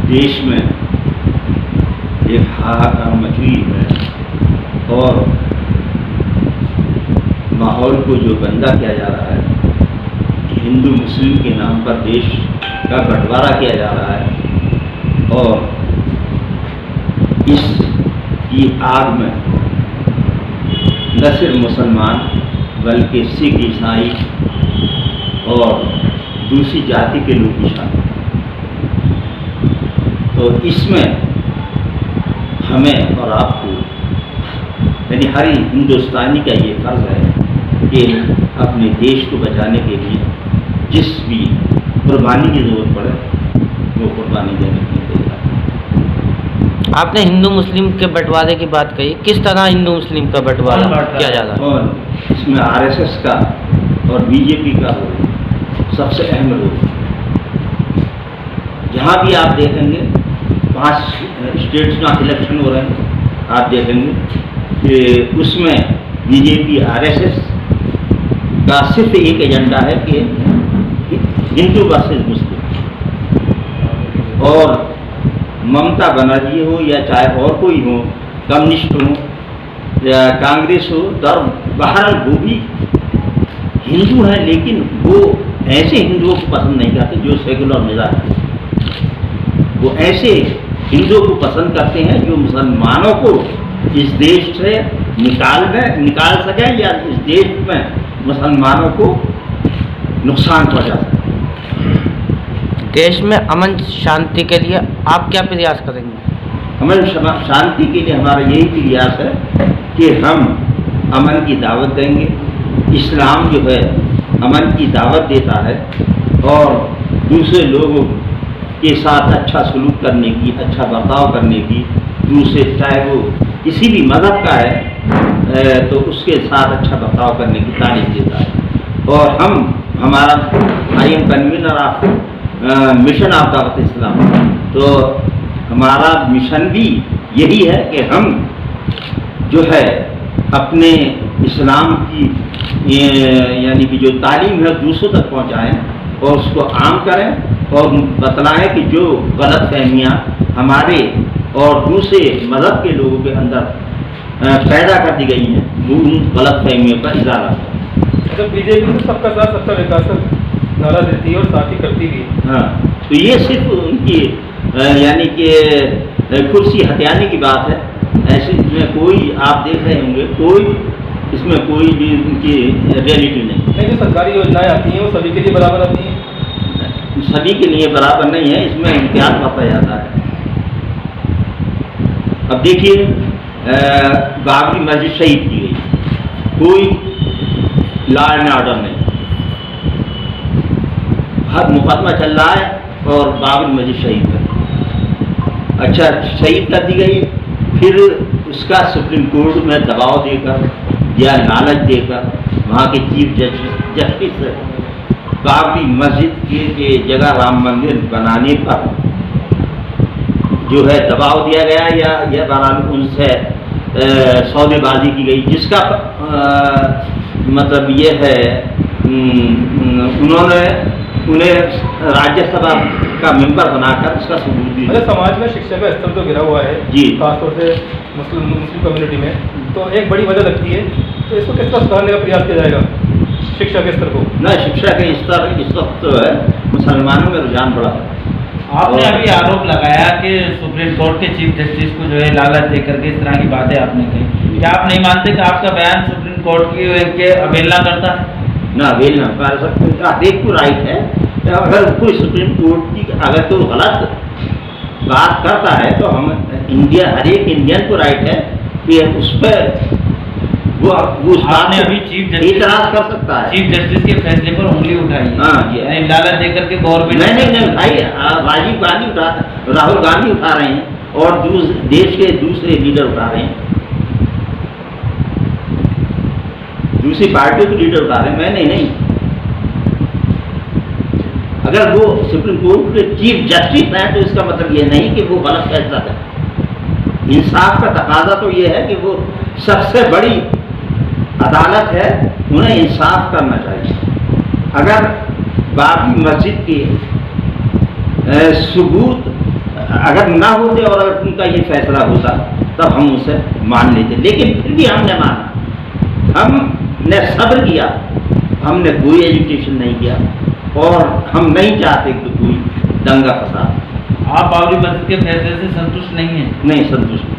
देश में एक हाहाकार मची हुई है और माहौल को जो गंदा किया जा रहा है, हिंदू मुस्लिम के नाम पर देश का बंटवारा किया जा रहा है और इसकी आग में न सिर्फ मुसलमान बल्कि सिख, ईसाई और दूसरी जाति के लोग भी शामिल। तो इसमें हमें और आपको यानी हर हिंदुस्तानी का ये फर्ज है कि अपने देश को बचाने के लिए जिस भी कुर्बानी की ज़रूरत पड़े वो कुर्बानी देने के लिए तैयार। आपने हिंदू मुस्लिम के बंटवारे की बात कही, किस तरह हिंदू मुस्लिम का बंटवारा किया जा रहा है? और इसमें आरएसएस का और बीजेपी का रोल सबसे अहम रोल। जहाँ भी आप देखेंगे 5 स्टेट्स में इलेक्शन हो रहे हैं, आप देखेंगे कि उसमें बीजेपी आरएसएस का सिर्फ एक एजेंडा है कि हिंदू वर्सेस मुस्लिम। और ममता बनर्जी हो या चाहे और कोई हो, कम्युनिस्ट हो या कांग्रेस हो, बहरहाल वो भी हिंदू हैं, लेकिन वो ऐसे हिंदुओं को पसंद नहीं करते जो सेकुलर मिजाज है। वो ऐसे हिंदुओं को पसंद करते हैं जो मुसलमानों को इस देश से निकाल सकें या इस देश में मुसलमानों को नुकसान पहुंचा सकें। देश में अमन शांति के लिए आप क्या प्रयास करेंगे? अमन शांति के लिए हमारा यही प्रयास है कि हम अमन की दावत देंगे। इस्लाम जो है अमन की दावत देता है और दूसरे लोगों के साथ अच्छा सलूक करने की, अच्छा बर्ताव करने की, दूसरे चाहे वो किसी भी मज़हब का है तो उसके साथ अच्छा बर्ताव करने की तालीम देता है। और हमारा I am convener of mission of दावत इस्लाम, तो हमारा मिशन भी यही है कि हम जो है अपने इस्लाम की यानी कि जो तालीम है दूसरों तक पहुंचाएं और उसको आम करें और बतलाएं कि जो गलत फहमियाँ हमारे और दूसरे मज़हब के लोगों के अंदर पैदा कर दी गई हैं, वो उन गलत फहमियों का इजाला है। तो बीजेपी तो सबका साथ सबका विकास नारा देती है और साथ ही करती भी है। हाँ, तो ये सिर्फ उनकी यानी कि कुर्सी हथियाने की बात है। ऐसे इसमें कोई आप देख रहे होंगे इसमें कोई भी उनकी रियलिटी नहीं। जो सरकारी योजनाएं आती हैं वो सभी के लिए बराबर आती हैं? सभी के लिए बराबर नहीं है, इसमें इम्तियाज बरता जाता है। अब देखिए बाबरी मस्जिद शहीद की गई, कोई लॉ एंड ऑर्डर नहीं, हर मुकदमा चल रहा है और बाबरी मस्जिद शहीद कर, अच्छा शहीद कर दी गई। फिर उसका सुप्रीम कोर्ट में दबाव देकर या लालच देकर वहाँ के चीफ जस्टिस बाबरी मस्जिद के जगह राम मंदिर बनाने पर जो है दबाव दिया गया या बहरहाल उनसे सौदेबाजी की गई, जिसका मतलब ये है उन्हें राज्यसभा का मेंबर बनाकर उसका सबूत दिया। मतलब समाज में शिक्षा का स्तर तो गिरा हुआ है जी, खासतौर से मुस्लिम कम्युनिटी में, तो एक बड़ी वजह लगती है। तो इसको किस तरह सुधारने का प्रयास किया जाएगा शिक्षा के स्तर को? ना, शिक्षा के स्तर इस वक्त तो है मुसलमानों में रुझान बढ़ा है। आपने अभी आरोप लगाया कि सुप्रीम कोर्ट के चीफ जस्टिस को जो है लालच देकर के इस तरह की बातें आपने कही, क्या आप नहीं मानते कि आपका बयान सुप्रीम कोर्ट की अवहेलना करता है? ना, अवहेलना कर सकते, हर एक को राइट है। अगर कोई सुप्रीम कोर्ट की अगर कोई गलत बात करता है तो हम हर एक इंडियन को राइट है कि उस पर वो उस बात ने अभी चीफ जस्टिस इतराज कर सकता है। चीफ जस्टिस के फैसले पर उंगली उठाई है। हाँ जी, लालच देकर के गवर्नमेंट नहीं भाई, राजीव गांधी राहुल गांधी उठा रहे हैं और देश के दूसरे लीडर उठा रहे हैं, दूसरी पार्टियों के लीडर उठा रहे हैं, मैंने नहीं। अगर वो सुप्रीम कोर्ट के चीफ जस्टिस हैं तो इसका मतलब ये नहीं कि वो गलत फैसला करें। इंसाफ का तकाजा तो ये है कि वो सबसे बड़ी अदालत है, उन्हें इंसाफ करना चाहिए। अगर बाबरी मस्जिद के सबूत अगर ना होते और अगर उनका ये फैसला होता तब हम उसे मान लेते, लेकिन फिर भी हमने माना, हमने सब्र किया, हमने कोई एजुकेशन नहीं किया और हम नहीं चाहते कि कोई दंगा फसाद। आप बाबरी मस्जिद के फैसले से संतुष्ट नहीं हैं? नहीं संतुष्ट।